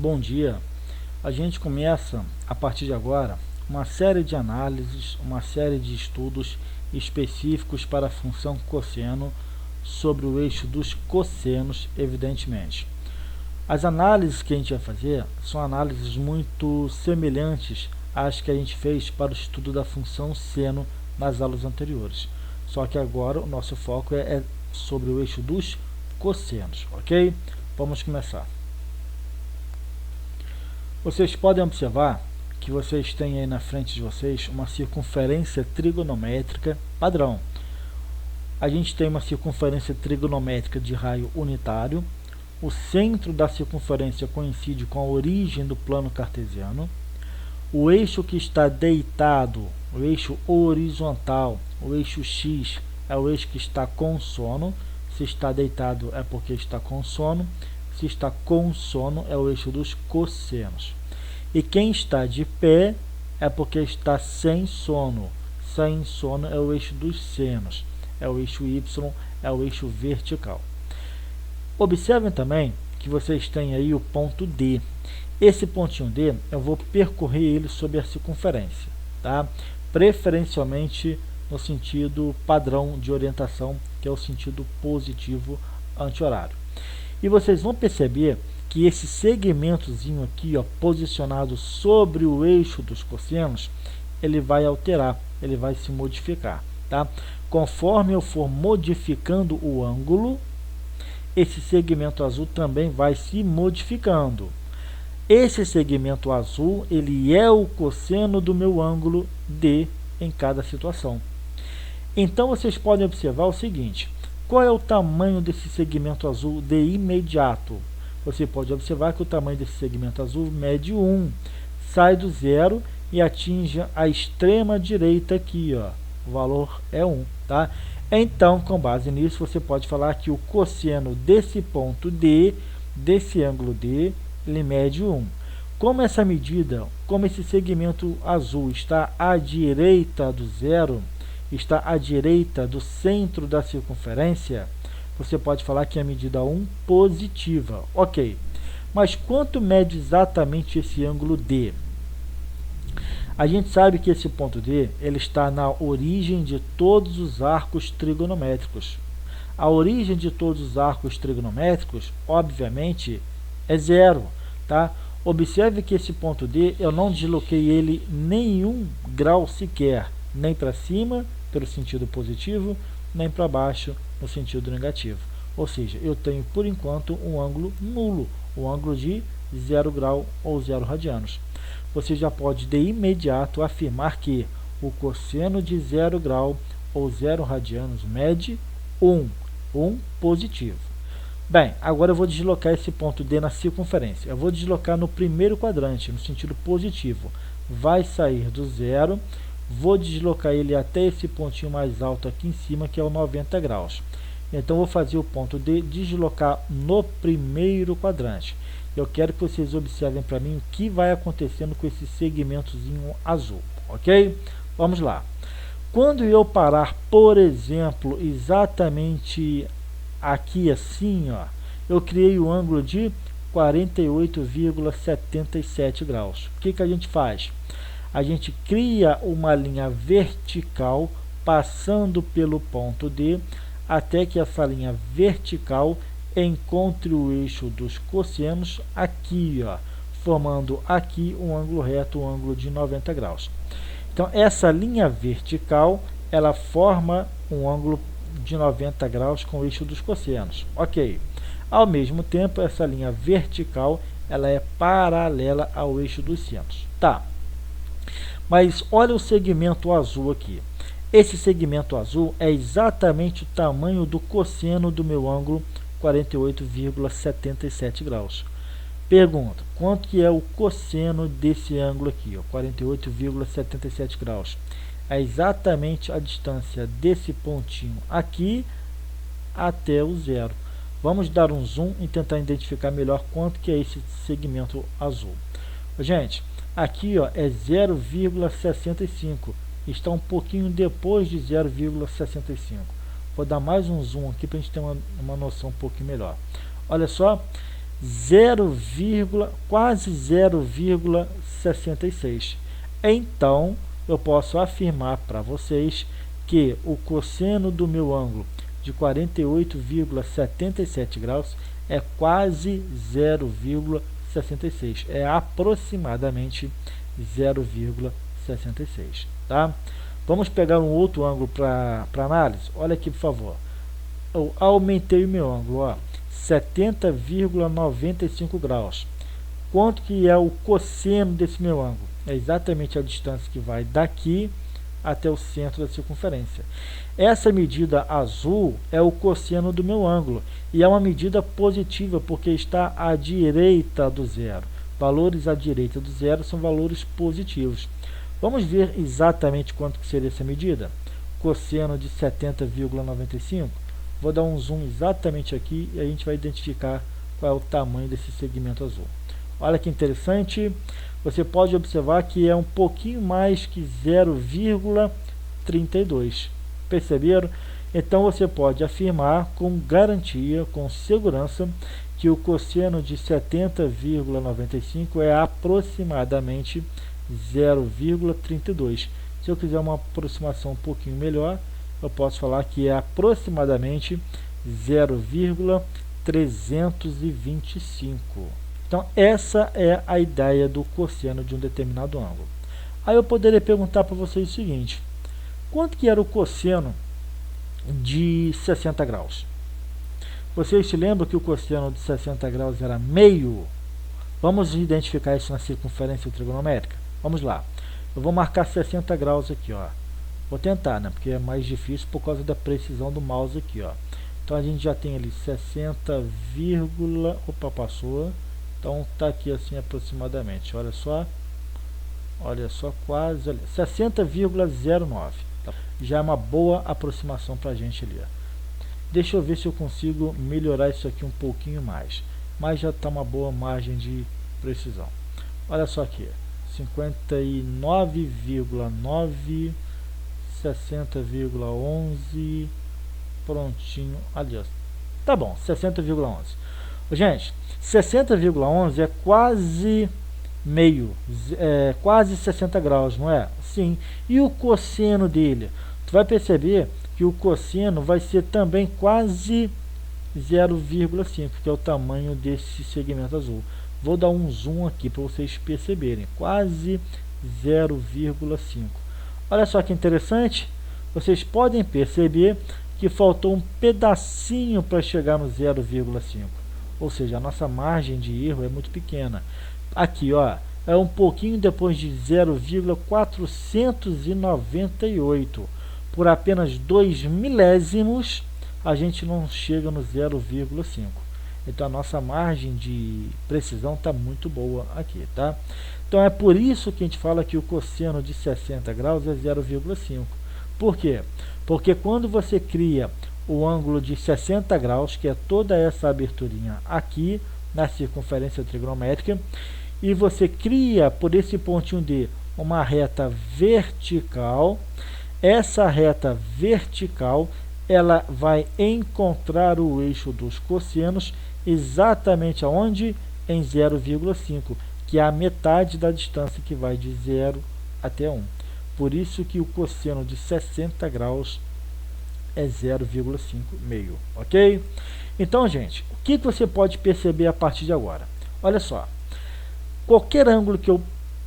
Bom dia. A gente começa a partir de agora uma série de análises, uma série de estudos específicos para a função cosseno sobre o eixo dos cossenos, evidentemente. As análises que a gente vai fazer são análises muito semelhantes às que a gente fez para o estudo da função seno nas aulas anteriores. Só que agora o nosso foco é sobre o eixo dos cossenos, ok? Vamos começar. Vocês podem observar que vocês têm aí na frente de vocês uma circunferência trigonométrica padrão. A gente tem uma circunferência trigonométrica de raio unitário. O centro da circunferência coincide com a origem do plano cartesiano. O eixo que está deitado, o eixo horizontal, o eixo X, é o eixo que está com sono. Se está deitado é porque está com sono. Se está com sono é o eixo dos cossenos. E quem está de pé é porque está sem sono. Sem sono é o eixo dos senos. É o eixo Y, é o eixo vertical. Observem também que vocês têm aí o ponto D. Esse pontinho D, eu vou percorrer ele sobre a circunferência, tá? Preferencialmente no sentido padrão de orientação, que é o sentido positivo anti-horário. E vocês vão perceber que esse segmentozinho aqui, ó, posicionado sobre o eixo dos cossenos, ele vai alterar, ele vai se modificar, tá? Conforme eu for modificando o ângulo, esse segmento azul também vai se modificando. Esse segmento azul, ele é o cosseno do meu ângulo D em cada situação. Então, vocês podem observar o seguinte: qual é o tamanho desse segmento azul de imediato? Você pode observar que o tamanho desse segmento azul mede 1, sai do zero e atinge a extrema direita aqui, ó. O valor é 1, tá? Então, com base nisso, você pode falar que o cosseno desse ponto D, desse ângulo D, ele mede 1. Como essa medida, como esse segmento azul está à direita do zero, está à direita do centro da circunferência, você pode falar que é a medida 1 positiva. Ok, mas quanto mede exatamente esse ângulo D? A gente sabe que esse ponto D ele está na origem de todos os arcos trigonométricos. A origem de todos os arcos trigonométricos, obviamente, é zero, tá? Observe que esse ponto D, eu não desloquei ele nenhum grau sequer, nem para cima, pelo sentido positivo, nem para baixo, no sentido negativo. Ou seja, eu tenho, por enquanto, um ângulo nulo, um ângulo de 0 grau ou 0 radianos. Você já pode, de imediato, afirmar que o cosseno de 0 grau ou 0 radianos mede 1 positivo. Bem, agora eu vou deslocar esse ponto D na circunferência. Eu vou deslocar no primeiro quadrante, no sentido positivo. Vai sair do zero. Vou deslocar ele até esse pontinho mais alto aqui em cima, que é o 90 graus. Então, vou fazer o ponto D deslocar no primeiro quadrante. Eu quero que vocês observem para mim o que vai acontecendo com esse segmentozinho azul, ok? Vamos lá. Quando eu parar, por exemplo, exatamente aqui assim, ó, eu criei o ângulo de 48,77 graus. O que a gente faz? A gente cria uma linha vertical passando pelo ponto D até que essa linha vertical encontre o eixo dos cossenos aqui, ó, formando aqui um ângulo reto, um ângulo de 90 graus. Então, essa linha vertical, ela forma um ângulo de 90 graus com o eixo dos cossenos. Ok. Ao mesmo tempo, essa linha vertical, ela é paralela ao eixo dos senos. Tá. Mas olha o segmento azul aqui. Esse segmento azul é exatamente o tamanho do cosseno do meu ângulo 48,77 graus. Pergunta, quanto que é o cosseno desse ângulo aqui, 48,77 graus? É exatamente a distância desse pontinho aqui até o zero. Vamos dar um zoom e tentar identificar melhor quanto que é esse segmento azul. Gente, aqui ó, é 0,65, está um pouquinho depois de 0,65. Vou dar mais um zoom aqui para a gente ter uma noção um pouquinho melhor. Olha só, quase 0,66. Então, eu posso afirmar para vocês que o cosseno do meu ângulo de 48,77 graus é quase 0,66. É aproximadamente 0,66, tá? Vamos pegar um outro ângulo para análise. Olha aqui, por favor. Eu aumentei o meu ângulo, ó, 70,95 graus. Quanto que é o cosseno desse meu ângulo? É exatamente a distância que vai daqui até o centro da circunferência. Essa medida azul é o cosseno do meu ângulo e é uma medida positiva porque está à direita do zero. Valores à direita do zero são valores positivos. Vamos ver exatamente quanto que seria essa medida. Cosseno de 70,95. Vou dar um zoom exatamente aqui e a gente vai identificar qual é o tamanho desse segmento azul. Olha que interessante. Você pode observar que é um pouquinho mais que 0,32. Perceberam? Então você pode afirmar com garantia, com segurança, que o cosseno de 70,95 é aproximadamente 0,32. Se eu quiser uma aproximação um pouquinho melhor, eu posso falar que é aproximadamente 0,325. Então, essa é a ideia do cosseno de um determinado ângulo. Aí eu poderia perguntar para vocês o seguinte: quanto que era o cosseno de 60 graus? Vocês se lembram que o cosseno de 60 graus era meio? Vamos identificar isso na circunferência trigonométrica? Vamos lá. Eu vou marcar 60 graus aqui, ó. Vou tentar, né? Porque é mais difícil por causa da precisão do mouse aqui, ó. Então a gente já tem ali 60, opa, passou. Então tá aqui assim aproximadamente. Olha só, quase ali, 60,09. Tá? Já é uma boa aproximação para a gente ali. Ó. Deixa eu ver se eu consigo melhorar isso aqui um pouquinho mais. Mas já está uma boa margem de precisão. Olha só aqui, 59,9, 60,11, prontinho, ali, ó. Tá bom, 60,11. Gente, 60,11 é quase meio, quase 60 graus, não é? Sim. E o cosseno dele? Tu vai perceber que o cosseno vai ser também quase 0,5, que é o tamanho desse segmento azul. Vou dar um zoom aqui para vocês perceberem. Quase 0,5. Olha só que interessante. Vocês podem perceber que faltou um pedacinho para chegar no 0,5. Ou seja, a nossa margem de erro é muito pequena. Aqui, ó, é um pouquinho depois de 0,498. Por apenas 2 milésimos, a gente não chega no 0,5. Então a nossa margem de precisão está muito boa aqui, tá? Então é por isso que a gente fala que o cosseno de 60 graus é 0,5. Por quê? Porque quando você cria o ângulo de 60 graus, que é toda essa aberturinha aqui na circunferência trigonométrica, e você cria por esse pontinho D uma reta vertical, essa reta vertical ela vai encontrar o eixo dos cossenos exatamente aonde? Em 0,5, que é a metade da distância que vai de 0 até 1. Por isso que o cosseno de 60 graus é 0,5 meio, ok? Então, gente, o que você pode perceber a partir de agora? Olha só, qualquer ângulo que eu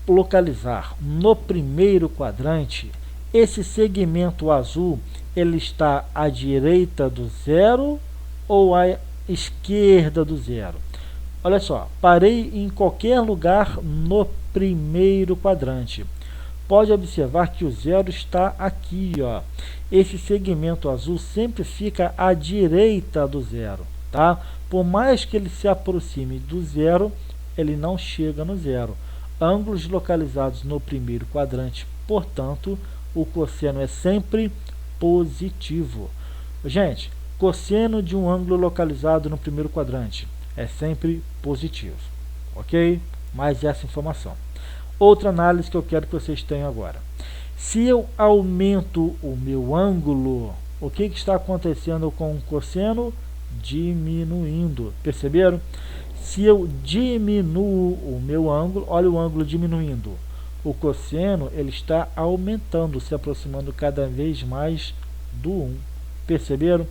localizar no primeiro quadrante, esse segmento azul, ele está à direita do zero ou à esquerda do zero? Olha só, parei em qualquer lugar no primeiro quadrante. Pode observar que o zero está aqui, ó. Esse segmento azul sempre fica à direita do zero, tá? Por mais que ele se aproxime do zero, ele não chega no zero. Ângulos localizados no primeiro quadrante, portanto, o cosseno é sempre positivo. Gente, cosseno de um ângulo localizado no primeiro quadrante é sempre positivo, ok? Mais essa informação. Outra análise que eu quero que vocês tenham agora. Se eu aumento o meu ângulo, o que está acontecendo com o cosseno? Diminuindo. Perceberam? Se eu diminuo o meu ângulo, olha o ângulo diminuindo, o cosseno ele está aumentando, se aproximando cada vez mais do 1. Perceberam?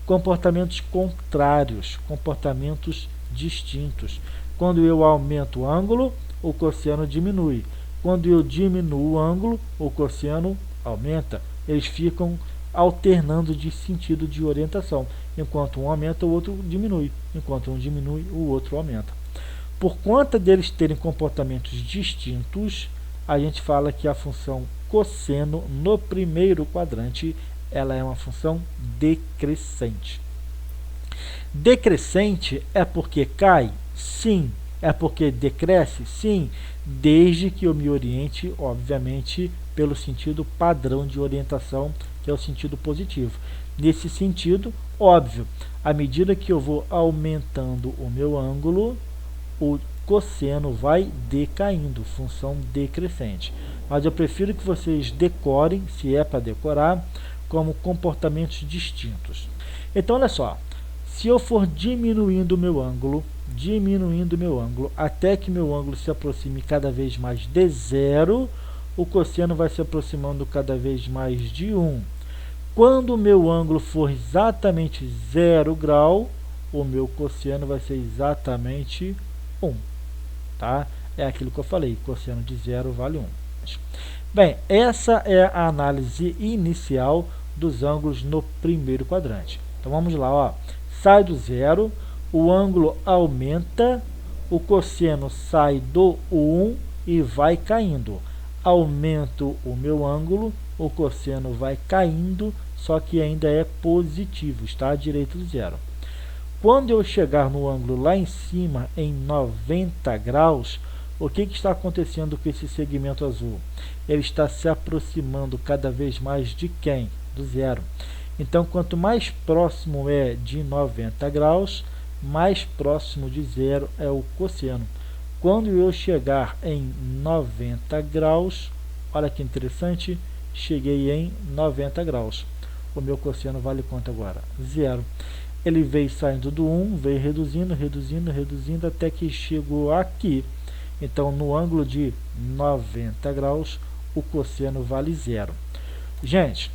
Comportamentos contrários, comportamentos distintos. Quando eu aumento o ângulo, o cosseno diminui. Quando eu diminuo o ângulo, o cosseno aumenta. Eles ficam alternando de sentido de orientação. Enquanto um aumenta, o outro diminui. Enquanto um diminui, o outro aumenta. Por conta deles terem comportamentos distintos, a gente fala que a função cosseno no primeiro quadrante ela é uma função decrescente. Decrescente é porque cai? Sim. É porque decresce? Sim, desde que eu me oriente, obviamente, pelo sentido padrão de orientação, que é o sentido positivo. Nesse sentido, óbvio, à medida que eu vou aumentando o meu ângulo, o cosseno vai decaindo, função decrescente. Mas eu prefiro que vocês decorem, se é para decorar, como comportamentos distintos. Então, olha só, se eu for diminuindo o meu ângulo, até que meu ângulo se aproxime cada vez mais de zero, o cosseno vai se aproximando cada vez mais de 1. Quando o meu ângulo for exatamente 0 grau, o meu cosseno vai ser exatamente 1. Tá? É aquilo que eu falei, cosseno de 0 vale 1. Bem, essa é a análise inicial dos ângulos no primeiro quadrante. Então vamos lá, ó. Sai do zero, o ângulo aumenta, o cosseno sai do 1 e vai caindo. Aumento o meu ângulo, o cosseno vai caindo, só que ainda é positivo, está à direita do zero. Quando eu chegar no ângulo lá em cima, em 90 graus, o que está acontecendo com esse segmento azul? Ele está se aproximando cada vez mais de quem? Do zero. Então, quanto mais próximo é de 90 graus, mais próximo de zero é o cosseno. Quando eu chegar em 90 graus, olha que interessante, cheguei em 90 graus. O meu cosseno vale quanto agora? Zero. Ele veio saindo do 1, veio reduzindo, até que chegou aqui. Então, no ângulo de 90 graus, o cosseno vale zero. Gente,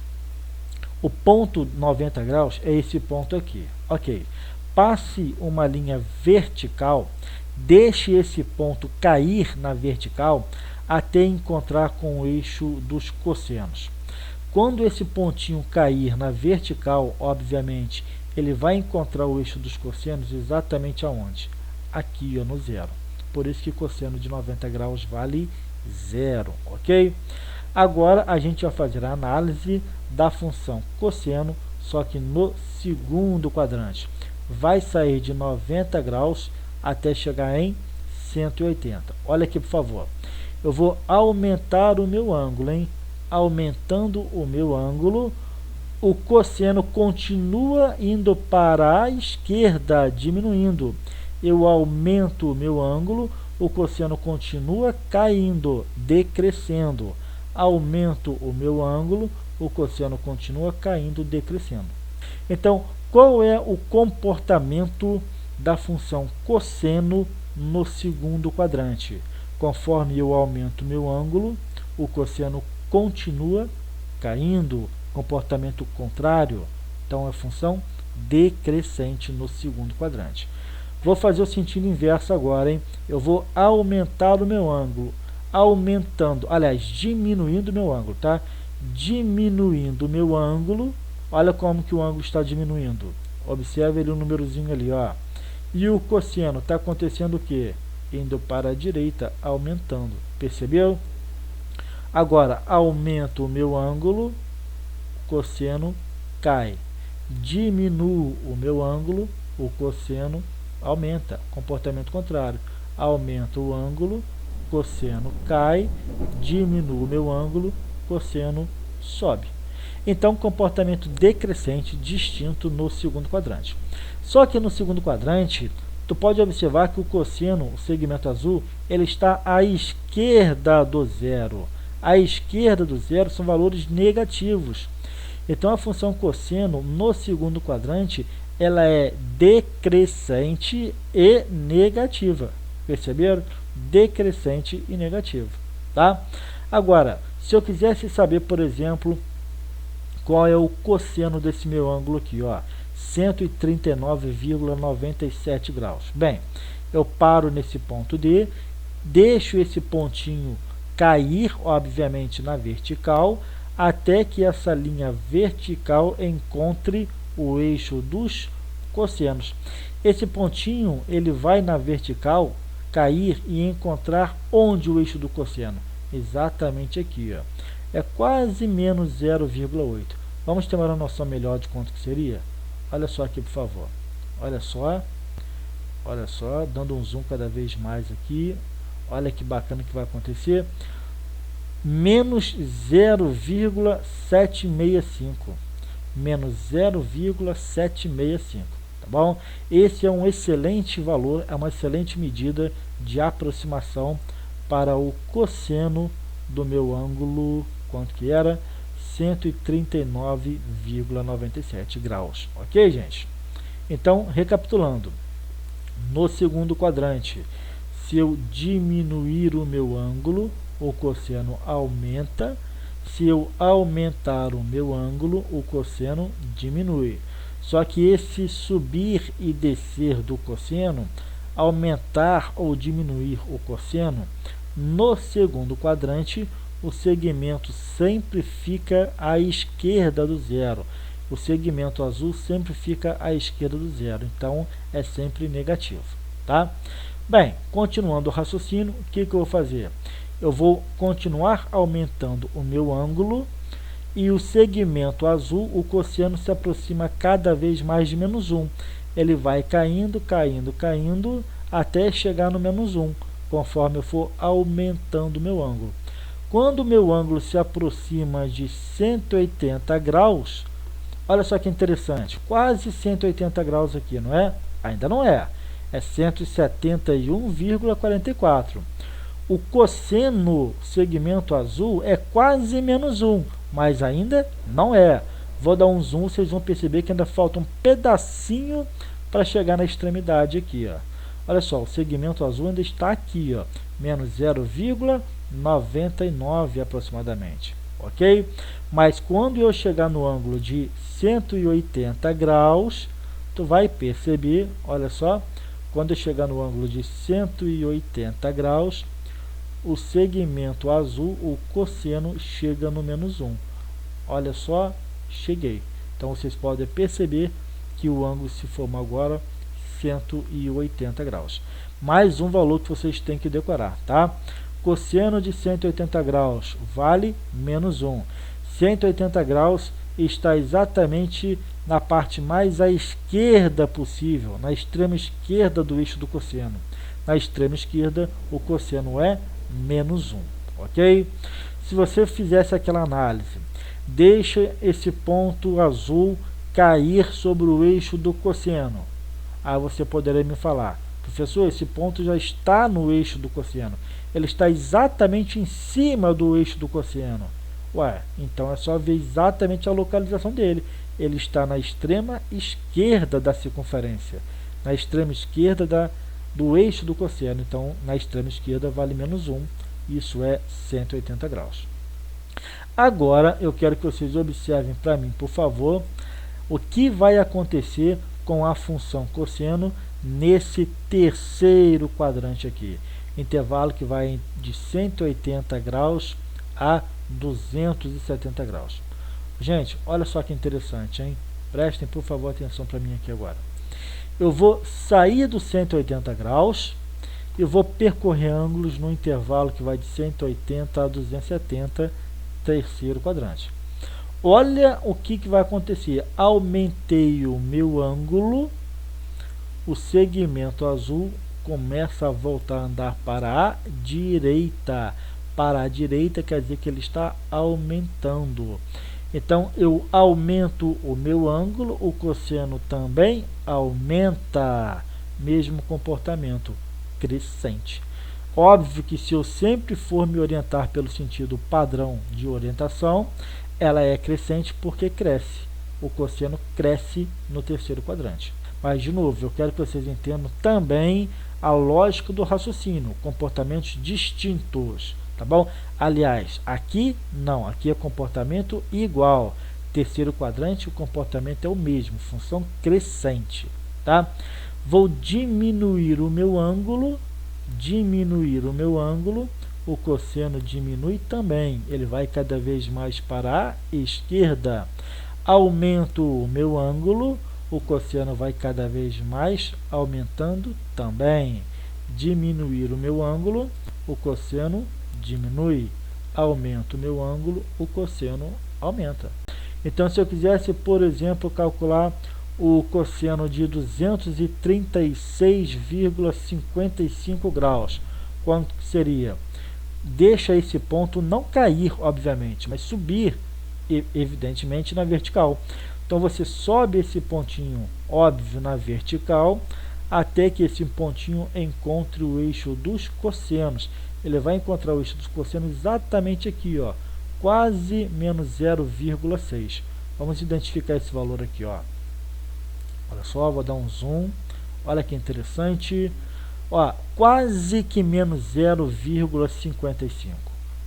o ponto 90 graus é esse ponto aqui. Ok. Passe uma linha vertical, deixe esse ponto cair na vertical até encontrar com o eixo dos cossenos. Quando esse pontinho cair na vertical, obviamente, ele vai encontrar o eixo dos cossenos exatamente aonde? Aqui, ó, no zero. Por isso que cosseno de 90 graus vale zero, ok? Agora, a gente vai fazer a análise da função cosseno, só que no segundo quadrante. Vai sair de 90 graus até chegar em 180. Olha aqui, por favor. Eu vou aumentar o meu ângulo, hein? Aumentando o meu ângulo, o cosseno continua indo para a esquerda, diminuindo. Eu aumento o meu ângulo, o cosseno continua caindo, decrescendo. Aumento o meu ângulo, o cosseno continua caindo, decrescendo. Então, qual é o comportamento da função cosseno no segundo quadrante? Conforme eu aumento meu ângulo, o cosseno continua caindo, comportamento contrário. Então, é a função decrescente no segundo quadrante. Vou fazer o sentido inverso agora, hein? Eu vou aumentar o meu ângulo, aumentando, aliás, diminuindo o meu ângulo, tá? Diminuindo o meu ângulo, olha como que o ângulo está diminuindo. Observe ali o númerozinho ali, ó. E o cosseno está acontecendo o quê? Indo para a direita, aumentando. Percebeu? Agora, aumento o meu ângulo, cosseno cai. Diminuo o meu ângulo, o cosseno aumenta. Comportamento contrário. Aumento o ângulo, cosseno cai. Diminuo o meu ângulo, cosseno sobe. Então, comportamento decrescente distinto no segundo quadrante. Só que no segundo quadrante, tu pode observar que o cosseno, o segmento azul, ele está à esquerda do zero. À esquerda do zero são valores negativos. Então, a função cosseno no segundo quadrante, ela é decrescente e negativa. Perceberam? Decrescente e negativa, tá? Agora, se eu quisesse saber, por exemplo, qual é o cosseno desse meu ângulo aqui, ó, 139,97 graus. Bem, eu paro nesse ponto D, deixo esse pontinho cair, obviamente, na vertical, até que essa linha vertical encontre o eixo dos cossenos. Esse pontinho, ele vai na vertical, cair e encontrar onde o eixo do cosseno? Exatamente aqui, ó. É quase menos 0,8. Vamos ter uma noção melhor de quanto que seria? Olha só aqui, por favor. Olha só, dando um zoom cada vez mais aqui. Olha que bacana que vai acontecer. Menos 0,765. Menos 0,765. Tá bom? Esse é um excelente valor, é uma excelente medida de aproximação para o cosseno do meu ângulo, quanto que era? 139,97 graus. Ok, gente? Então, recapitulando, no segundo quadrante, se eu diminuir o meu ângulo, o cosseno aumenta. Se eu aumentar o meu ângulo, o cosseno diminui. Só que esse subir e descer do cosseno, aumentar ou diminuir o cosseno, no segundo quadrante, o segmento sempre fica à esquerda do zero. O segmento azul sempre fica à esquerda do zero, então é sempre negativo, tá? Bem, continuando o raciocínio, o que eu vou fazer? Eu vou continuar aumentando o meu ângulo e o segmento azul, o cosseno se aproxima cada vez mais de menos 1. Ele vai caindo, caindo, caindo, até chegar no menos 1, conforme eu for aumentando o meu ângulo. Quando o meu ângulo se aproxima de 180 graus, olha só que interessante, quase 180 graus aqui, não é? Ainda não é, é 171,44. O cosseno segmento azul é quase menos 1, mas ainda não é. Vou dar um zoom, vocês vão perceber que ainda falta um pedacinho para chegar na extremidade aqui, ó. Olha só, o segmento azul ainda está aqui, ó, menos 0,99 aproximadamente, ok? Mas quando eu chegar no ângulo de 180 graus, tu vai perceber, olha só, quando eu chegar no ângulo de 180 graus, o segmento azul, o cosseno, chega no menos 1. Olha só, cheguei. Então vocês podem perceber que o ângulo se forma agora 180 graus. Mais um valor que vocês têm que decorar, tá? Cosseno de 180 graus vale menos 1. 180 graus está exatamente na parte mais à esquerda possível, na extrema esquerda do eixo do cosseno. Na extrema esquerda, o cosseno é menos 1, ok? Se você fizesse aquela análise, deixa esse ponto azul cair sobre o eixo do cosseno. Aí você poderia me falar, professor, esse ponto já está no eixo do cosseno. Ele está exatamente em cima do eixo do cosseno. Ué, então é só ver exatamente a localização dele. Ele está na extrema esquerda da circunferência, na extrema esquerda do eixo do cosseno. Então, na extrema esquerda vale menos 1, isso é 180 graus. Agora, eu quero que vocês observem para mim, por favor, o que vai acontecer com a função cosseno nesse terceiro quadrante aqui. Intervalo que vai de 180 graus a 270 graus. Gente, olha só que interessante, hein? Prestem, por favor, atenção para mim aqui agora. Eu vou sair do 180 graus e vou percorrer ângulos no intervalo que vai de 180 a 270, terceiro quadrante. Olha o que vai acontecer. Aumentei o meu ângulo, o segmento azul começa a voltar a andar para a direita. Para a direita quer dizer que ele está aumentando. Então, eu aumento o meu ângulo, o cosseno também aumenta. Mesmo comportamento, crescente. Óbvio que se eu sempre for me orientar pelo sentido padrão de orientação, ela é crescente porque cresce. o cosseno cresce no terceiro quadrante. Mas, de novo, eu quero que vocês entendam também a lógica do raciocínio, comportamentos distintos, tá bom? Aliás, aqui não, aqui é comportamento igual. Terceiro quadrante, o comportamento é o mesmo, função crescente, tá? Vou diminuir o meu ângulo, o cosseno diminui também, ele vai cada vez mais para a esquerda. Aumento o meu ângulo, o cosseno vai cada vez mais aumentando também. Diminuir o meu ângulo, o cosseno diminui. Aumento o meu ângulo, o cosseno aumenta. Então, se eu quisesse, por exemplo, calcular o cosseno de 236,55 graus, quanto seria? Deixa esse ponto não cair, obviamente, mas subir, evidentemente, na vertical. Então, você sobe esse pontinho, óbvio, na vertical, até que esse pontinho encontre o eixo dos cossenos. Ele vai encontrar o eixo dos cossenos exatamente aqui, ó, quase menos 0,6. Vamos identificar esse valor aqui, ó. Olha só, vou dar um zoom. Olha que interessante. Ó, quase que menos 0,55.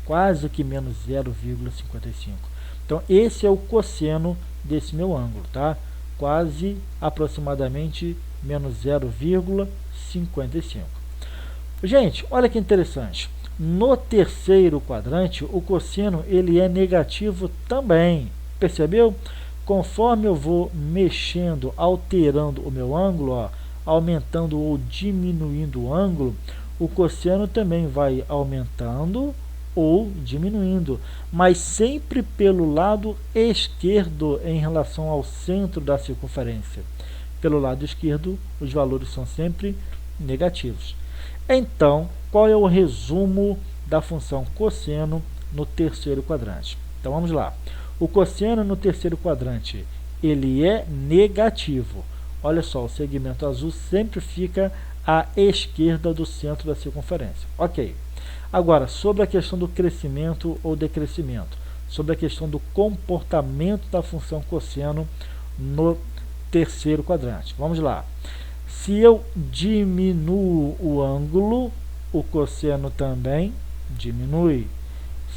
Quase que menos 0,55. Então, esse é o cosseno desse meu ângulo, tá? Quase, aproximadamente, menos 0,55. Gente, olha que interessante. No terceiro quadrante, o cosseno ele é negativo também. Percebeu? Conforme eu vou mexendo, alterando o meu ângulo, ó, aumentando ou diminuindo o ângulo, o cosseno também vai aumentando ou diminuindo, mas sempre pelo lado esquerdo em relação ao centro da circunferência. Pelo lado esquerdo, os valores são sempre negativos. Então, qual é o resumo da função cosseno no terceiro quadrante? Então, vamos lá. O cosseno no terceiro quadrante, ele é negativo. Olha só, o segmento azul sempre fica à esquerda do centro da circunferência. Ok. Agora, sobre a questão do crescimento ou decrescimento, sobre a questão do comportamento da função cosseno no terceiro quadrante. Vamos lá. Se eu diminuo o ângulo, o cosseno também diminui.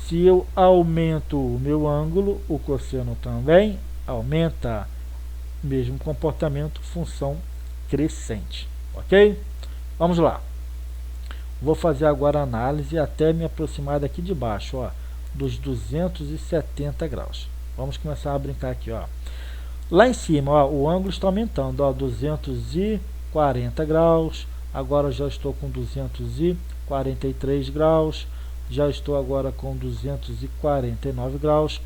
Se eu aumento o meu ângulo, o cosseno também aumenta. Mesmo comportamento, função crescente. Ok? Vamos lá. Vou fazer agora a análise até me aproximar daqui de baixo, ó, dos 270 graus. Vamos começar a brincar aqui, ó. Lá em cima, ó, o ângulo está aumentando, ó, 240 graus. Agora eu já estou com 243 graus. Já estou agora com 249 graus.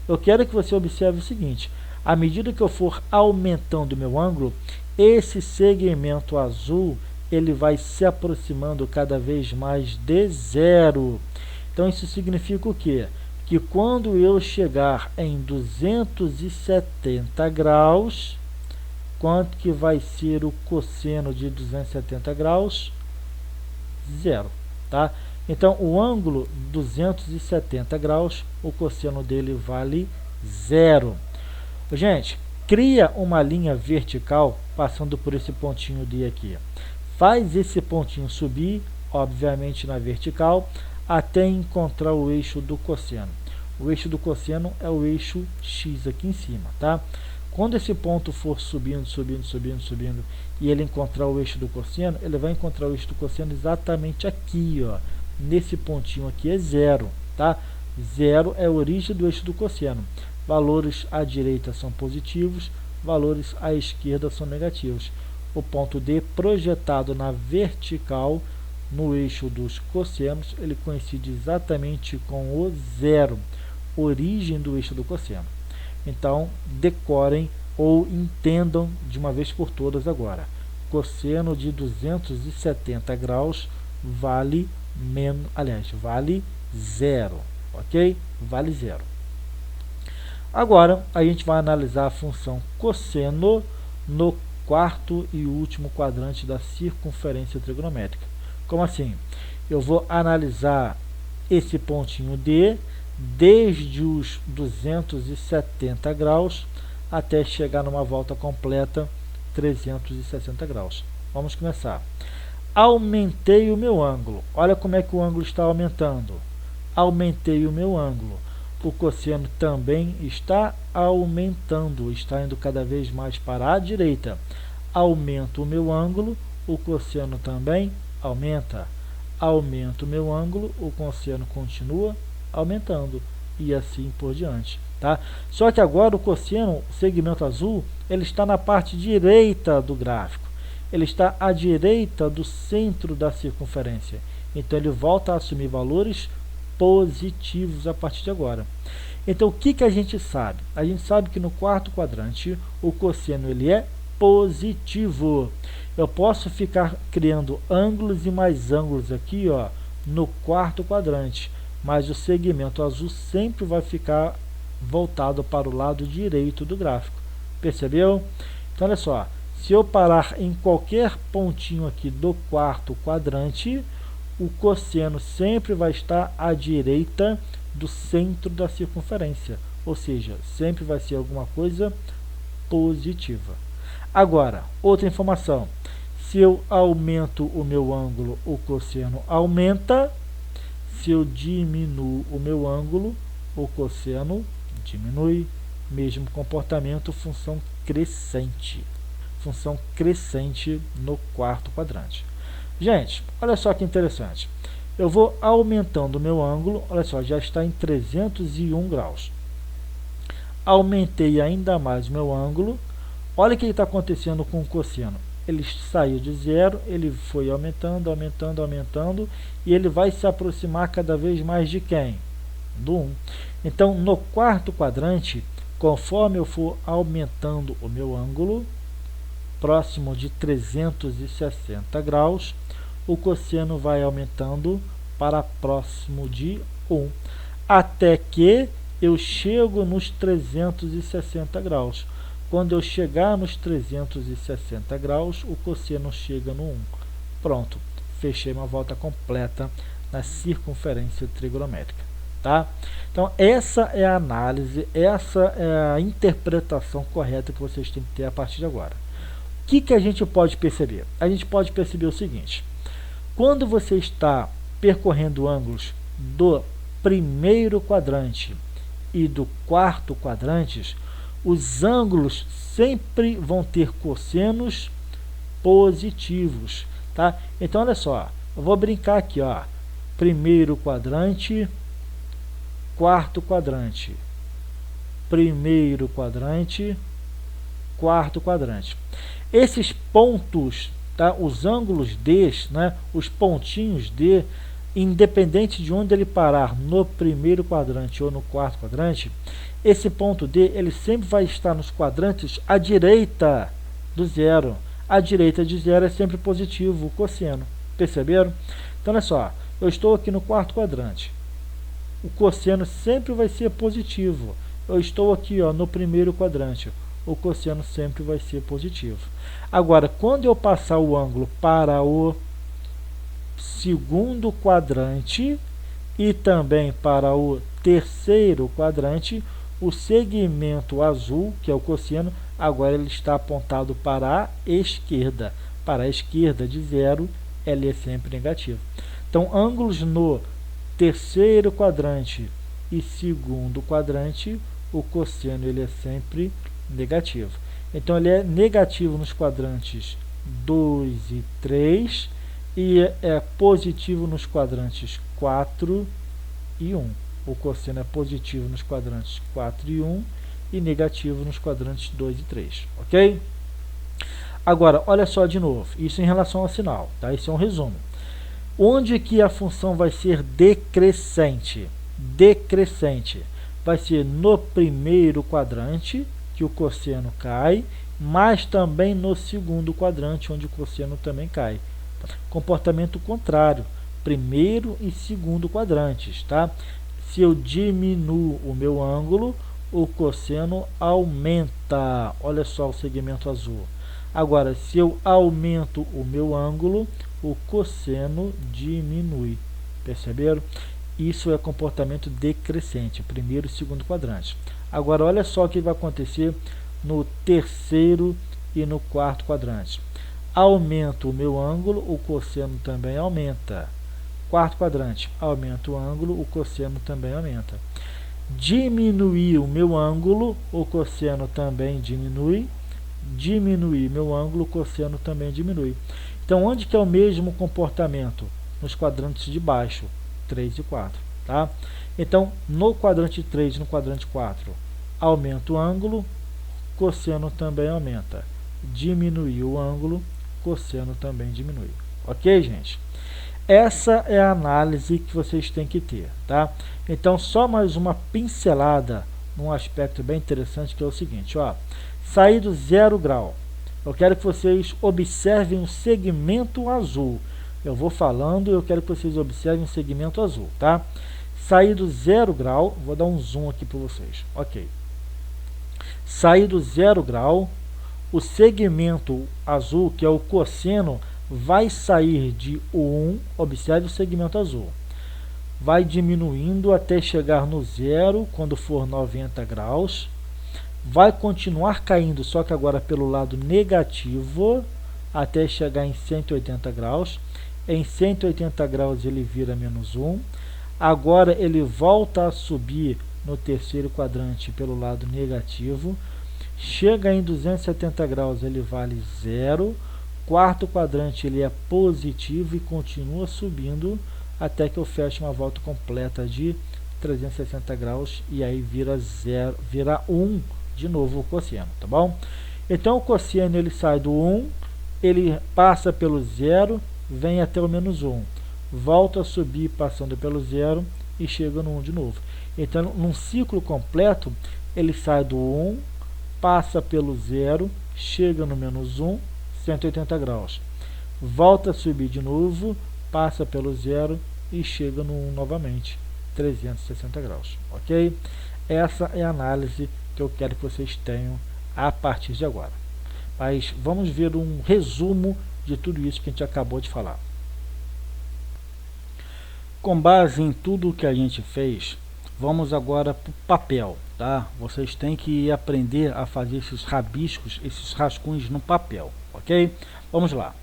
Eu quero que você observe o seguinte: à medida que eu for aumentando o meu ângulo, esse segmento azul ele vai se aproximando cada vez mais de zero. Então, isso significa o quê? Que quando eu chegar em 270 graus, quanto que vai ser o cosseno de 270 graus? Zero, tá? Então, o ângulo 270 graus, o cosseno dele vale zero. Gente, cria uma linha vertical passando por esse pontinho D aqui. Faz esse pontinho subir, obviamente na vertical, até encontrar o eixo do cosseno. O eixo do cosseno é o eixo X aqui em cima, tá? Quando esse ponto for subindo, e ele encontrar o eixo do cosseno, ele vai encontrar o eixo do cosseno exatamente aqui, ó. Nesse pontinho aqui é zero, tá? Zero é a origem do eixo do cosseno. Valores à direita são positivos, valores à esquerda são negativos. O ponto D projetado na vertical, no eixo dos cossenos, ele coincide exatamente com o zero, origem do eixo do cosseno. Então, decorem ou entendam de uma vez por todas agora. Cosseno de 270 graus vale vale zero, ok? Vale zero. Agora, a gente vai analisar a função cosseno no quarto e último quadrante da circunferência trigonométrica. Como assim? Eu vou analisar esse pontinho D desde os 270 graus até chegar numa volta completa 360 graus. Vamos começar. Aumentei o meu ângulo. Olha como é que o ângulo está aumentando. Aumentei o meu ângulo. O cosseno também está aumentando, está indo cada vez mais para a direita. Aumento o meu ângulo, o cosseno também aumenta. Aumento o meu ângulo, o cosseno continua aumentando e assim por diante, tá? Só que agora o cosseno, o segmento azul, ele está na parte direita do gráfico. Ele está à direita do centro da circunferência. Então ele volta a assumir valores positivos a partir de agora. Então o que a gente sabe? A gente sabe que no quarto quadrante o cosseno ele é positivo. Eu posso ficar criando ângulos e mais ângulos aqui, ó, no quarto quadrante, mas o segmento azul sempre vai ficar voltado para o lado direito do gráfico. Percebeu? Então olha só, se eu parar em qualquer pontinho aqui do quarto quadrante, o cosseno sempre vai estar à direita do centro da circunferência, ou seja, sempre vai ser alguma coisa positiva. Agora, outra informação, se eu aumento o meu ângulo, o cosseno aumenta, se eu diminuo o meu ângulo, o cosseno diminui, mesmo comportamento, função crescente no quarto quadrante. Gente, olha só que interessante. Eu vou aumentando o meu ângulo, olha só, já está em 301 graus. Aumentei ainda mais o meu ângulo. Olha o que está acontecendo com o cosseno. Ele saiu de 0, ele foi aumentando, aumentando, aumentando, e ele vai se aproximar cada vez mais de quem? Do 1. Então, no quarto quadrante, conforme eu for aumentando o meu ângulo, próximo de 360 graus, o cosseno vai aumentando para próximo de 1, até que eu chego nos 360 graus. Quando eu chegar nos 360 graus, o cosseno chega no 1. Pronto, fechei uma volta completa na circunferência trigonométrica. Tá? Então, essa é a análise, essa é a interpretação correta que vocês têm que ter a partir de agora. O que a gente pode perceber? A gente pode perceber o seguinte: quando você está percorrendo ângulos do primeiro quadrante e do quarto quadrantes, os ângulos sempre vão ter cossenos positivos, tá? Então, olha só, eu vou brincar aqui, ó, primeiro quadrante, quarto quadrante, primeiro quadrante, quarto quadrante. Esses pontos, tá? Os ângulos D, né? Os pontinhos D, independente de onde ele parar, no primeiro quadrante ou no quarto quadrante, esse ponto D ele sempre vai estar nos quadrantes à direita do zero. A direita de zero é sempre positivo, o cosseno. Perceberam? Então, olha só, eu estou aqui no quarto quadrante. O cosseno sempre vai ser positivo. Eu estou aqui, ó, no primeiro quadrante. O cosseno sempre vai ser positivo. Agora, quando eu passar o ângulo para o segundo quadrante e também para o terceiro quadrante, o segmento azul, que é o cosseno, agora ele está apontado para a esquerda. Para a esquerda de zero, ele é sempre negativo. Então, ângulos no terceiro quadrante e segundo quadrante, o cosseno ele é sempre negativo. Então, ele é negativo nos quadrantes 2 e 3 e é positivo nos quadrantes 4 e 1. O cosseno é positivo nos quadrantes 4 e 1 e negativo nos quadrantes 2 e 3, ok? Agora, olha só de novo, isso em relação ao sinal, tá? Isso é um resumo. Onde que a função vai ser decrescente? Decrescente vai ser no primeiro quadrante, que o cosseno cai, mas também no segundo quadrante, onde o cosseno também cai. Comportamento contrário, primeiro e segundo quadrantes, tá? Se eu diminuo o meu ângulo, o cosseno aumenta. Olha só o segmento azul. Agora, se eu aumento o meu ângulo, o cosseno diminui. Perceberam? Isso é comportamento decrescente, primeiro e segundo quadrante. Agora, olha só o que vai acontecer no terceiro e no quarto quadrante. Aumento o meu ângulo, o cosseno também aumenta. Quarto quadrante, aumento o ângulo, o cosseno também aumenta. Diminuir o meu ângulo, o cosseno também diminui. Diminuir meu ângulo, o cosseno também diminui. Então, onde que é o mesmo comportamento? Nos quadrantes de baixo, 3 e 4. Tá? Então, no quadrante 3 e no quadrante 4, aumenta o ângulo, cosseno também aumenta. Diminuir o ângulo, cosseno também diminui. Ok, gente? Essa é a análise que vocês têm que ter, tá? Então, só mais uma pincelada num aspecto bem interessante, que é o seguinte, ó. Sair do 0 grau. Eu quero que vocês observem o segmento azul. Eu vou falando, eu quero que vocês observem o segmento azul, tá? Sair do 0 grau, vou dar um zoom aqui para vocês, ok. Sair do 0 grau, o segmento azul, que é o cosseno, vai sair de 1, observe o segmento azul, vai diminuindo até chegar no 0, quando for 90 graus, vai continuar caindo, só que agora pelo lado negativo, até chegar em 180 graus, em 180 graus ele vira menos 1, agora ele volta a subir no terceiro quadrante pelo lado negativo, chega em 270 graus, ele vale 0, quarto quadrante ele é positivo e continua subindo até que eu feche uma volta completa de 360 graus e aí vira 0, vira 1 de novo o cosseno, tá bom? Então o cosseno ele sai do 1, ele passa pelo 0, vem até o menos 1, volta a subir passando pelo 0 e chega no 1 de novo. Então num ciclo completo ele sai do 1, passa pelo 0, chega no menos 1, 180 graus, volta a subir de novo, passa pelo 0 e chega no 1 novamente, 360 graus, ok? Essa é a análise que eu quero que vocês tenham a partir de agora. Mas vamos ver um resumo de tudo isso que a gente acabou de falar. Com base em tudo que a gente fez, vamos agora para o papel, tá? Vocês têm que aprender a fazer esses rabiscos, esses rascunhos no papel, ok? Vamos lá.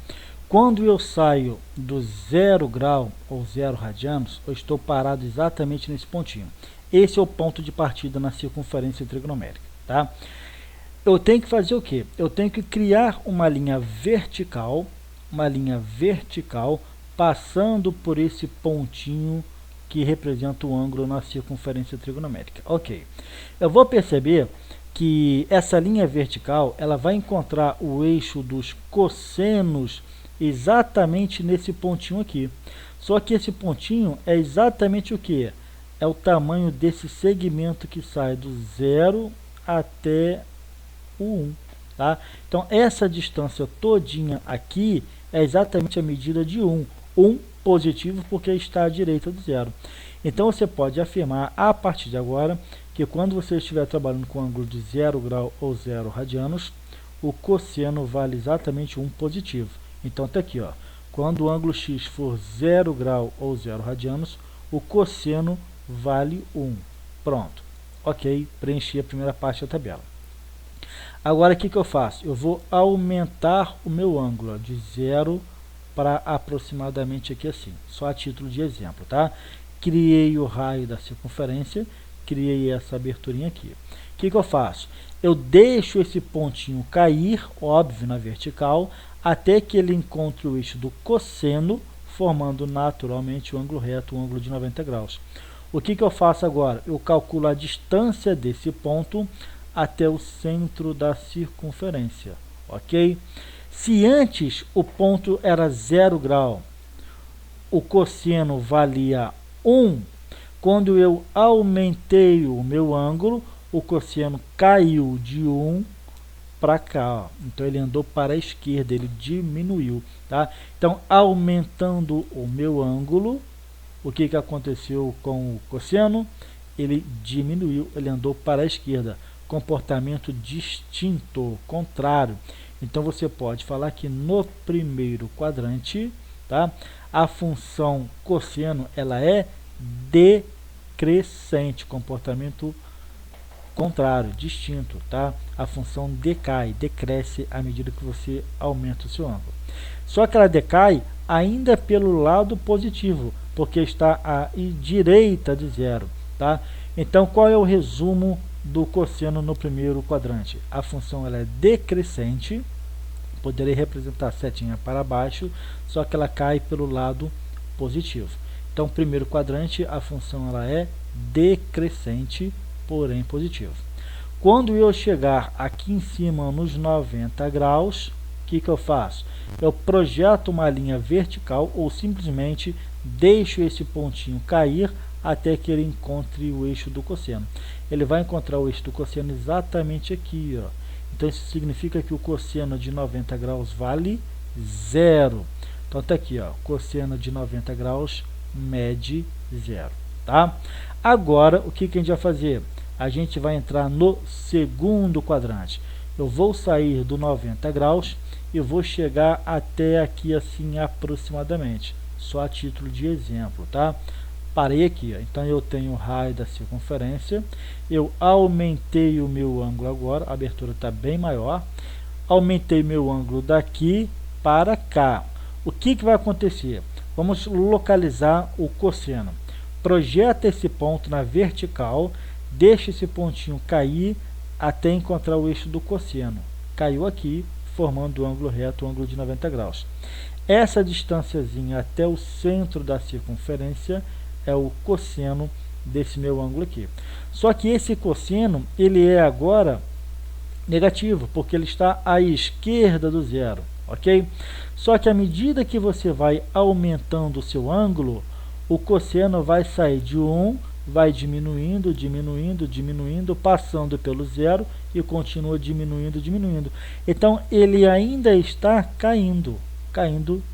Quando eu saio do 0 grau ou 0 radianos, eu estou parado exatamente nesse pontinho. Esse é o ponto de partida na circunferência trigonométrica, tá? Eu tenho que fazer o quê? Eu tenho que criar uma linha vertical passando por esse pontinho que representa o ângulo na circunferência trigonométrica. Ok. Eu vou perceber que essa linha vertical ela vai encontrar o eixo dos cossenos exatamente nesse pontinho aqui. Só que esse pontinho é exatamente o que? É o tamanho desse segmento que sai do 0 até o 1. Tá? Então, essa distância todinha aqui é exatamente a medida de 1. 1 positivo porque está à direita do 0. Então, você pode afirmar a partir de agora que quando você estiver trabalhando com ângulo de 0 grau ou 0 radianos, o cosseno vale exatamente 1 positivo. Então, está aqui, ó. Quando o ângulo x for 0 grau ou 0 radianos, o cosseno vale 1. Pronto. Ok, preenchi a primeira parte da tabela. Agora, o que eu faço? Eu vou aumentar o meu ângulo ó, de 0 para aproximadamente aqui assim, só a título de exemplo, tá? Criei o raio da circunferência, criei essa aberturinha aqui. O que eu faço? Eu deixo esse pontinho cair, óbvio, na vertical, até que ele encontre o eixo do cosseno, formando naturalmente o ângulo reto, o ângulo de 90 graus. O que eu faço agora? Eu calculo a distância desse ponto até o centro da circunferência, ok? Se antes o ponto era 0 grau, o cosseno valia 1, quando eu aumentei o meu ângulo, o cosseno caiu de 1 para cá, ó. Então ele andou para a esquerda, ele diminuiu, tá? Então, aumentando o meu ângulo, o que aconteceu com o cosseno? Ele diminuiu, ele andou para a esquerda. Comportamento distinto, contrário. Então você pode falar que no primeiro quadrante, tá, a função cosseno ela é decrescente, comportamento contrário, distinto, tá? A função decai, decresce à medida que você aumenta o seu ângulo. Só que ela decai ainda pelo lado positivo, porque está à direita de zero, tá? Então, qual é o resumo do cosseno no primeiro quadrante? A função ela é decrescente, poderei representar a setinha para baixo, só que ela cai pelo lado positivo. Então, primeiro quadrante, a função ela é decrescente, porém positivo. Quando eu chegar aqui em cima nos 90 graus, o que eu faço? Eu projeto uma linha vertical ou simplesmente deixo esse pontinho cair até que ele encontre o eixo do cosseno. Ele vai encontrar o eixo do cosseno exatamente aqui, ó. Então isso significa que o cosseno de 90 graus vale 0. Então está aqui, ó, cosseno de 90 graus mede 0, tá? Agora, o que a gente vai fazer? A gente vai entrar no segundo quadrante. Eu vou sair do 90 graus e vou chegar até aqui assim aproximadamente, só a título de exemplo, tá? Parei aqui, ó. Então eu tenho o raio da circunferência, eu aumentei o meu ângulo agora, a abertura está bem maior, aumentei meu ângulo daqui para cá. O que vai acontecer? Vamos localizar o cosseno. Projeta esse ponto na vertical, deixa esse pontinho cair até encontrar o eixo do cosseno. Caiu aqui, formando o ângulo reto, o ângulo de 90 graus. Essa distânciazinha até o centro da circunferência é o cosseno desse meu ângulo aqui. Só que esse cosseno, ele é agora negativo, porque ele está à esquerda do zero, ok? Só que à medida que você vai aumentando o seu ângulo, o cosseno vai sair de 1, vai diminuindo, diminuindo, diminuindo, passando pelo zero e continua diminuindo, diminuindo. Então, ele ainda está caindo,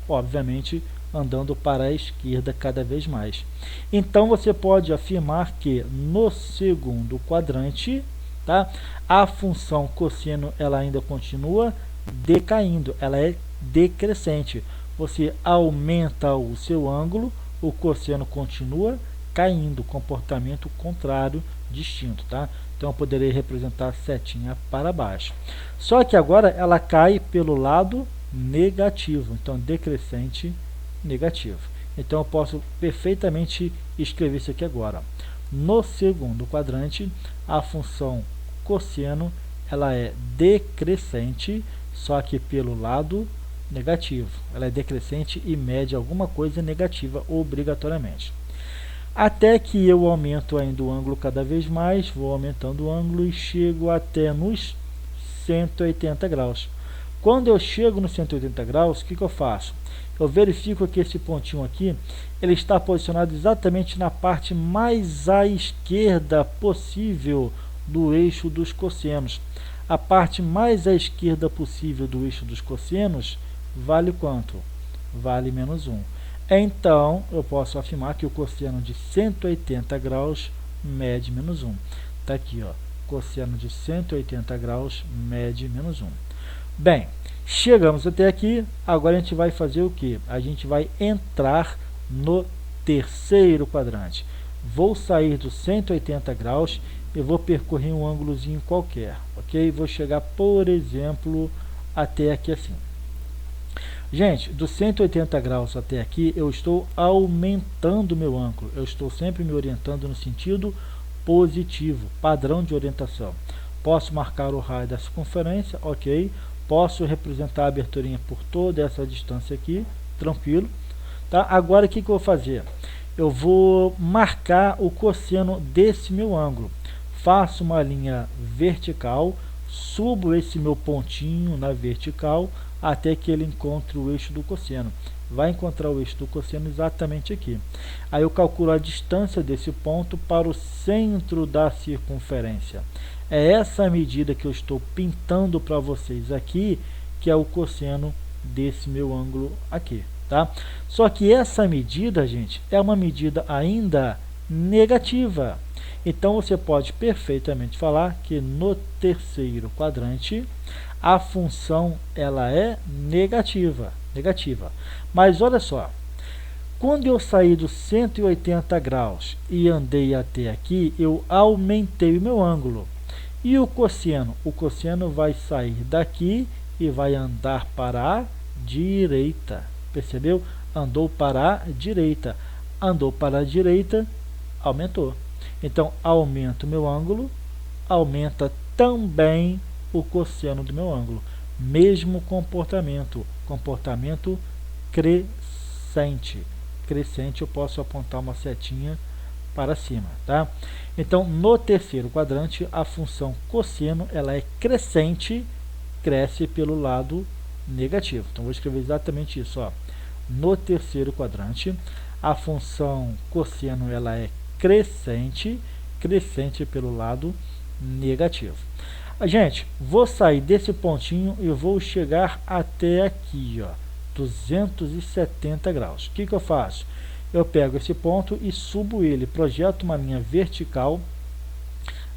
obviamente, andando para a esquerda cada vez mais. Então, você pode afirmar que no segundo quadrante, tá, a função cosseno ela ainda continua decaindo, ela é decrescente. Você aumenta o seu ângulo, o cosseno continua caindo, comportamento contrário, distinto, tá? Então eu poderei representar a setinha para baixo. Só que agora ela cai pelo lado negativo, então decrescente, negativo. Então eu posso perfeitamente escrever isso aqui agora. No segundo quadrante, a função cosseno ela é decrescente, só que pelo lado negativo. Ela é decrescente e mede alguma coisa negativa obrigatoriamente. Até que eu aumento ainda o ângulo cada vez mais, vou aumentando o ângulo e chego até nos 180 graus. Quando eu chego nos 180 graus, o que eu faço? Eu verifico que esse pontinho aqui, ele está posicionado exatamente na parte mais à esquerda possível do eixo dos cossenos. A parte mais à esquerda possível do eixo dos cossenos vale quanto? Vale menos 1. Então, eu posso afirmar que o cosseno de 180 graus mede menos 1. Está aqui, ó, cosseno de 180 graus mede menos 1. Bem, chegamos até aqui, agora a gente vai fazer o que? A gente vai entrar no terceiro quadrante. Vou sair dos 180 graus e vou percorrer um ângulozinho qualquer, ok? Vou chegar, por exemplo, até aqui assim. Gente, dos 180 graus até aqui, eu estou aumentando meu ângulo. Eu estou sempre me orientando no sentido positivo, padrão de orientação. Posso marcar o raio da circunferência, ok. Posso representar a aberturinha por toda essa distância aqui, tranquilo. Tá? Agora, o que eu vou fazer? Eu vou marcar o cosseno desse meu ângulo. Faço uma linha vertical, subo esse meu pontinho na vertical, até que ele encontre o eixo do cosseno. Vai encontrar o eixo do cosseno exatamente aqui. Aí eu calculo a distância desse ponto para o centro da circunferência. É essa medida que eu estou pintando para vocês aqui, que é o cosseno desse meu ângulo aqui, tá? Só que essa medida, gente, é uma medida ainda negativa. Então você pode perfeitamente falar que no terceiro quadrante a função ela é negativa. Mas olha só, quando eu saí dos 180 graus e andei até aqui, eu aumentei o meu ângulo. E o cosseno? O cosseno vai sair daqui e vai andar para a direita. Percebeu? Andou para a direita. Andou para a direita, aumentou. Então, aumento o meu ângulo, aumenta também o cosseno do meu ângulo. Mesmo comportamento, comportamento crescente. Crescente, eu posso apontar uma setinha para cima, tá? Então, no terceiro quadrante, a função cosseno, ela é crescente, cresce pelo lado negativo. Então, vou escrever exatamente isso, ó. No terceiro quadrante, a função cosseno, ela é crescente, crescente pelo lado negativo. Gente, vou sair desse pontinho e vou chegar até aqui, ó, 270 graus. O que eu faço? Eu pego esse ponto e subo ele, projeto uma linha vertical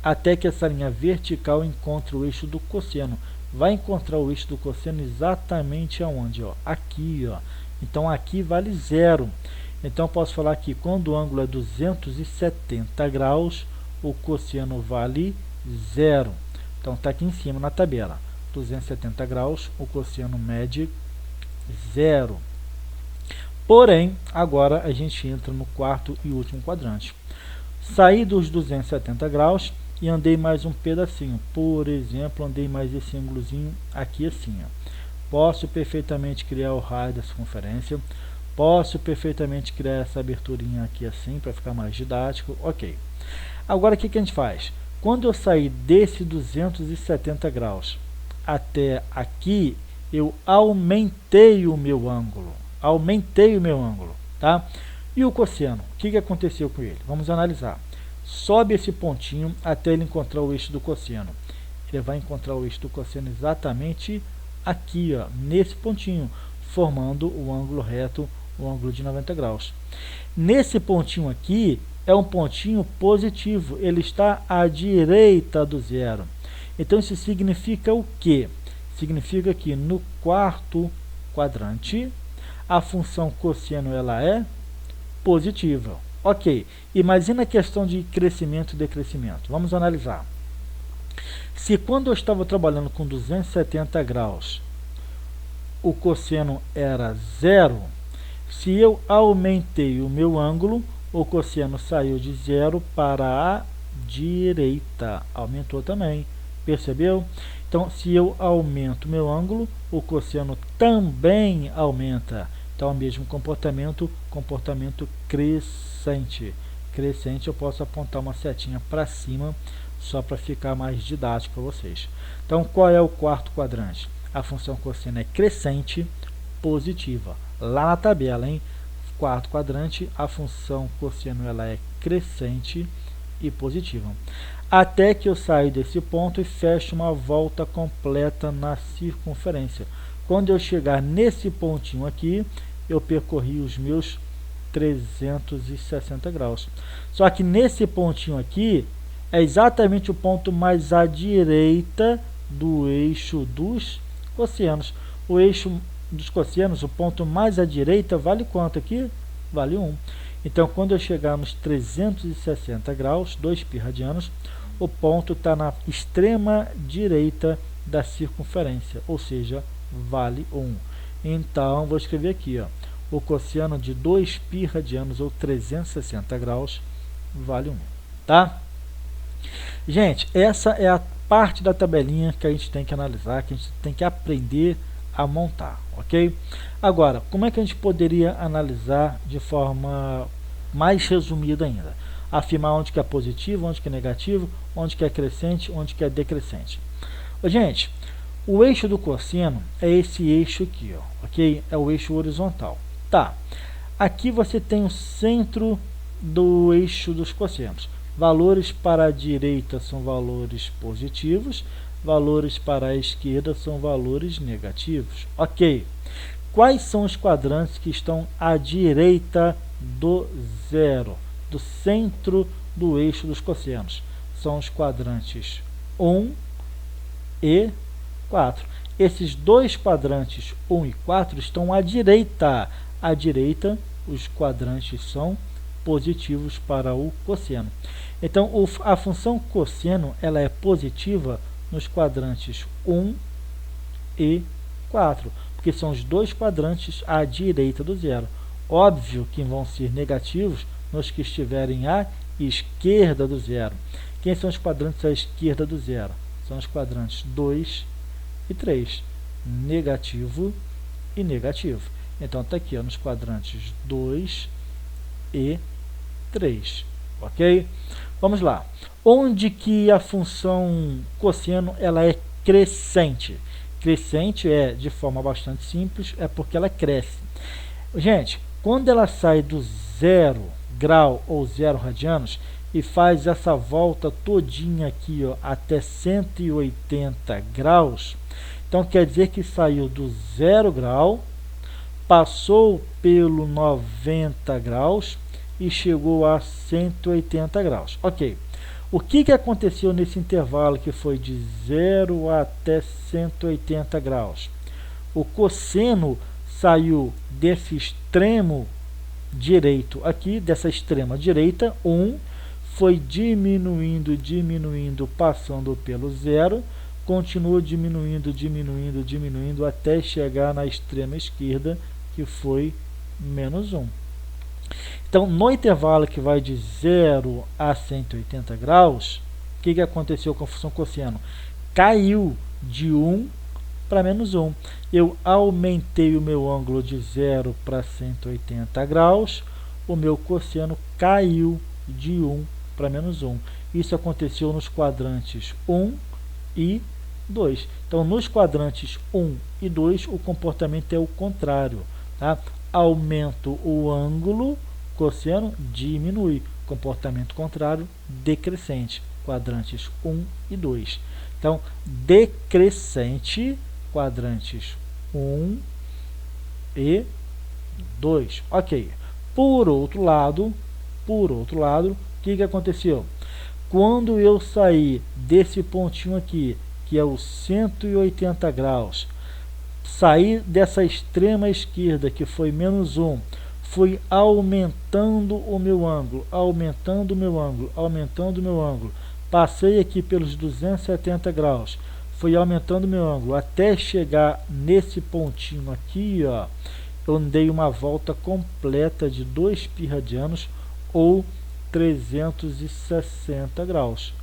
até que essa linha vertical encontre o eixo do cosseno. Vai encontrar o eixo do cosseno exatamente aonde? Ó? Aqui, ó. Então aqui vale 0. Então posso falar que quando o ângulo é 270 graus, o cosseno vale 0. Então está aqui em cima na tabela. 270 graus, o cosseno mede 0. Porém, agora a gente entra no quarto e último quadrante. Saí dos 270 graus e andei mais um pedacinho. Por exemplo, andei mais esse ângulozinho aqui assim. Ó. Posso perfeitamente criar o raio da circunferência. Posso perfeitamente criar essa aberturinha aqui assim, para ficar mais didático. Ok. Agora, o que a gente faz? Quando eu sair desse 270 graus até aqui, eu aumentei o meu ângulo. Tá? E o cosseno? O que aconteceu com ele? Vamos analisar. Sobe esse pontinho até ele encontrar o eixo do cosseno. Ele vai encontrar o eixo do cosseno exatamente aqui, ó, nesse pontinho, formando o ângulo reto, o ângulo de 90 graus. Nesse pontinho aqui, é um pontinho positivo, ele está à direita do zero. Então, isso significa o quê? Significa que no quarto quadrante, a função cosseno ela é positiva. Ok, imagina a questão de crescimento e decrescimento. Vamos analisar. Se quando eu estava trabalhando com 270 graus, o cosseno era 0, se eu aumentei o meu ângulo, o cosseno saiu de 0 para a direita. Aumentou também. Percebeu? Então, se eu aumento meu ângulo, o cosseno também aumenta. Então, é o mesmo comportamento, comportamento crescente. Crescente, eu posso apontar uma setinha para cima, só para ficar mais didático para vocês. Então, qual é o quarto quadrante? A função cosseno é crescente, positiva. Lá na tabela, hein? Quarto quadrante, a função cosseno ela é crescente e positiva. Até que eu saio desse ponto e fecho uma volta completa na circunferência. Quando eu chegar nesse pontinho aqui, eu percorri os meus 360 graus. Só que nesse pontinho aqui, é exatamente o ponto mais à direita do eixo dos cossenos. O eixo dos cossenos, o ponto mais à direita, vale quanto aqui? Vale 1. Então, quando eu chegar nos 360 graus, 2 π radianos, o ponto está na extrema direita da circunferência, ou seja, vale 1. Então, vou escrever aqui, ó, o cosseno de 2 π radianos, ou 360 graus, vale 1. Tá? Gente, essa é a parte da tabelinha que a gente tem que analisar, que a gente tem que aprender a montar, ok? Agora, como é que a gente poderia analisar de forma mais resumida ainda? Afirmar onde que é positivo, onde que é negativo, onde que é crescente, onde que é decrescente. Gente, o eixo do cosseno é esse eixo aqui, ó, ok? É o eixo horizontal. Tá, aqui você tem o centro do eixo dos cossenos. Valores para a direita são valores positivos, valores para a esquerda são valores negativos. Ok. Quais são os quadrantes que estão à direita do zero, do centro do eixo dos cossenos? São os quadrantes 1 e 4. Esses dois quadrantes 1 e 4 estão à direita. À direita, os quadrantes são positivos para o cosseno. Então, a função cosseno ela é positiva nos quadrantes 1 e 4, porque são os dois quadrantes à direita do zero. Óbvio que vão ser negativos nos que estiverem à esquerda do zero. Quem são os quadrantes à esquerda do zero? São os quadrantes 2 e 3, negativo e negativo. Então está aqui ó, nos quadrantes 2 e 3, ok? Vamos lá. Onde que a função cosseno ela é crescente? Crescente é, de forma bastante simples, é porque ela cresce. Gente, quando ela sai do 0 grau ou 0 radianos e faz essa volta todinha aqui ó, até 180 graus, então quer dizer que saiu do 0 grau, passou pelo 90 graus e chegou a 180 graus. Ok. O que aconteceu nesse intervalo que foi de 0 até 180 graus? O cosseno saiu desse extremo direito aqui, dessa extrema direita, 1, foi diminuindo, diminuindo, passando pelo 0, continua diminuindo, diminuindo, diminuindo, até chegar na extrema esquerda, que foi menos 1. Então, no intervalo que vai de 0 a 180 graus, o que aconteceu com a função cosseno? Caiu de 1 para menos 1. Eu aumentei o meu ângulo de 0 para 180 graus, o meu cosseno caiu de 1 para menos 1. Isso aconteceu nos quadrantes 1 e 2. Então, nos quadrantes 1 e 2, o comportamento é o contrário. Tá? Aumento o ângulo, cosseno diminui. Comportamento contrário, decrescente. Quadrantes 1 e 2. Então, decrescente, quadrantes 1 e 2. Ok. Por outro lado, o que aconteceu? Quando eu sair desse pontinho aqui, que é o 180 graus, sair dessa extrema esquerda, que foi menos 1, fui aumentando o meu ângulo, aumentando o meu ângulo, aumentando o meu ângulo, passei aqui pelos 270 graus, fui aumentando o meu ângulo, até chegar nesse pontinho aqui, ó, eu dei uma volta completa de 2 π radianos, ou 360 graus.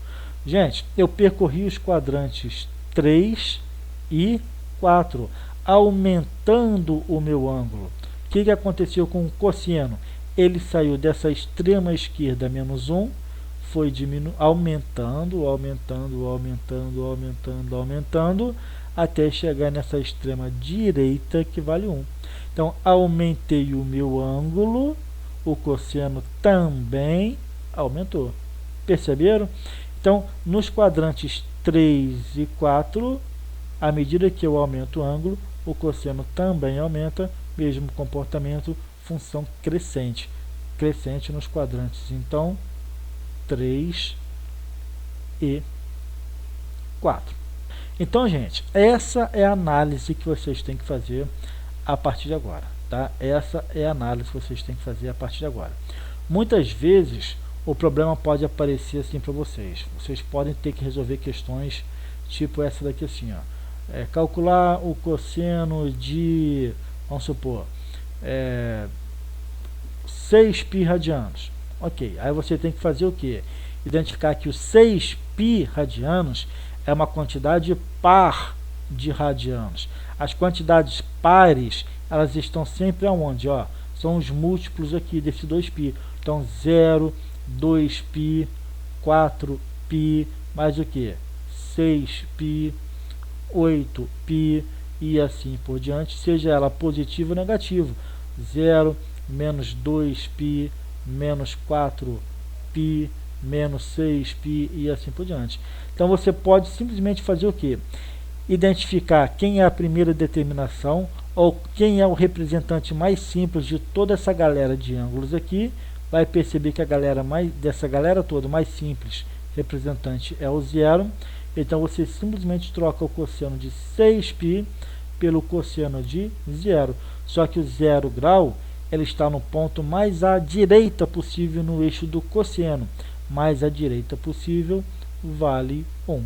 Gente, eu percorri os quadrantes 3 e 4, aumentando o meu ângulo. O que aconteceu com o cosseno? Ele saiu dessa extrema esquerda, menos 1, foi aumentando, aumentando, aumentando, aumentando, aumentando, até chegar nessa extrema direita, que vale 1. Então, aumentei o meu ângulo, o cosseno também aumentou. Perceberam? Então, nos quadrantes 3 e 4, à medida que eu aumento o ângulo, o cosseno também aumenta, mesmo comportamento, função crescente. Crescente nos quadrantes, então, 3 e 4. Então, gente, essa é a análise que vocês têm que fazer a partir de agora. Tá? Essa é a análise que vocês têm que fazer a partir de agora. Muitas vezes, o problema pode aparecer assim para vocês. Vocês podem ter que resolver questões tipo essa daqui assim, ó. Calcular o cosseno de, vamos supor, 6 π radianos. Ok, aí você tem que fazer o quê? Identificar que os 6 π radianos é uma quantidade par de radianos. As quantidades pares, elas estão sempre aonde? Ó, são os múltiplos aqui desse 2π. Então, 0, 2π, 4π, mais o que? 6π, 8π e assim por diante, seja ela positiva ou negativa. 0, menos 2π, menos 4π, menos 6π e assim por diante. Então, você pode simplesmente fazer o quê? Identificar quem é a primeira determinação, ou quem é o representante mais simples de toda essa galera de ângulos aqui. Vai perceber que dessa galera toda, mais simples representante é o 0. Então, você simplesmente troca o cosseno de 6π pelo cosseno de 0. Só que o 0 grau, ele está no ponto mais à direita possível no eixo do cosseno. mais à direita possível vale 1.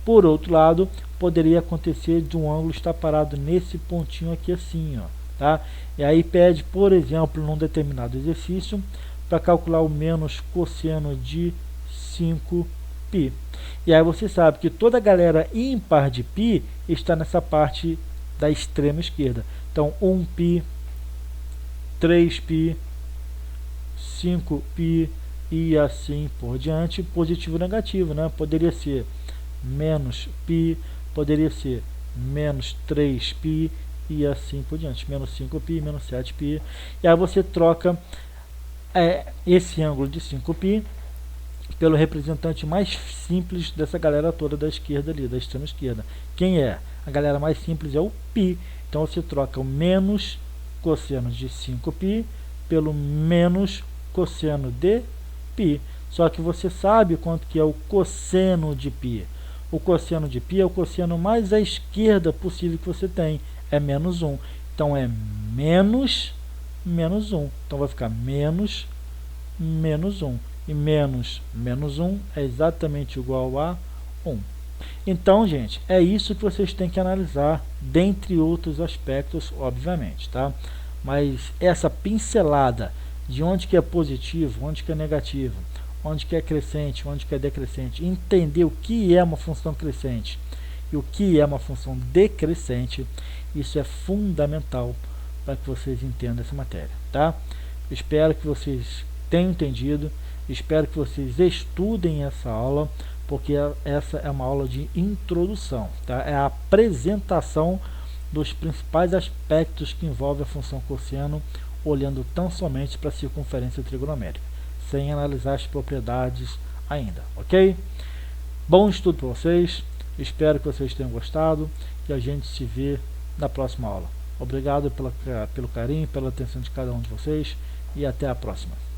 Por outro lado, poderia acontecer de um ângulo estar parado nesse pontinho aqui assim, ó, tá? E aí pede, por exemplo, num determinado exercício, para calcular o menos cosseno de 5π. E aí você sabe que toda a galera ímpar de π está nessa parte da extrema esquerda. Então, 1π, 3π, 5π e assim por diante, positivo ou negativo, né? Poderia ser menos π, poderia ser menos 3π e assim por diante, menos 5π, menos 7π. E aí você troca esse ângulo de 5π pelo representante mais simples dessa galera toda da esquerda ali, da extrema esquerda. Quem é? A galera mais simples é o π. Então você troca o menos cosseno de 5π pelo menos cosseno de π. Só que você sabe quanto que é o cosseno de π. O cosseno de π é o cosseno mais à esquerda possível que você tem. É menos 1. Então é menos 1. Então vai ficar menos 1. E menos 1 é exatamente igual a 1. Então, gente, é isso que vocês têm que analisar, dentre outros aspectos, obviamente, tá? Mas essa pincelada de onde que é positivo, onde que é negativo, onde que é crescente, onde que é decrescente, entender o que é uma função crescente e o que é uma função decrescente, isso é fundamental para que vocês entendam essa matéria, tá? Espero que vocês tenham entendido, espero que vocês estudem essa aula, porque essa é uma aula de introdução, tá? É a apresentação dos principais aspectos que envolvem a função cosseno, olhando tão somente para a circunferência trigonométrica, sem analisar as propriedades ainda, ok? Bom estudo para vocês, espero que vocês tenham gostado e a gente se vê na próxima aula. Obrigado pelo carinho, pela atenção de cada um de vocês e até a próxima.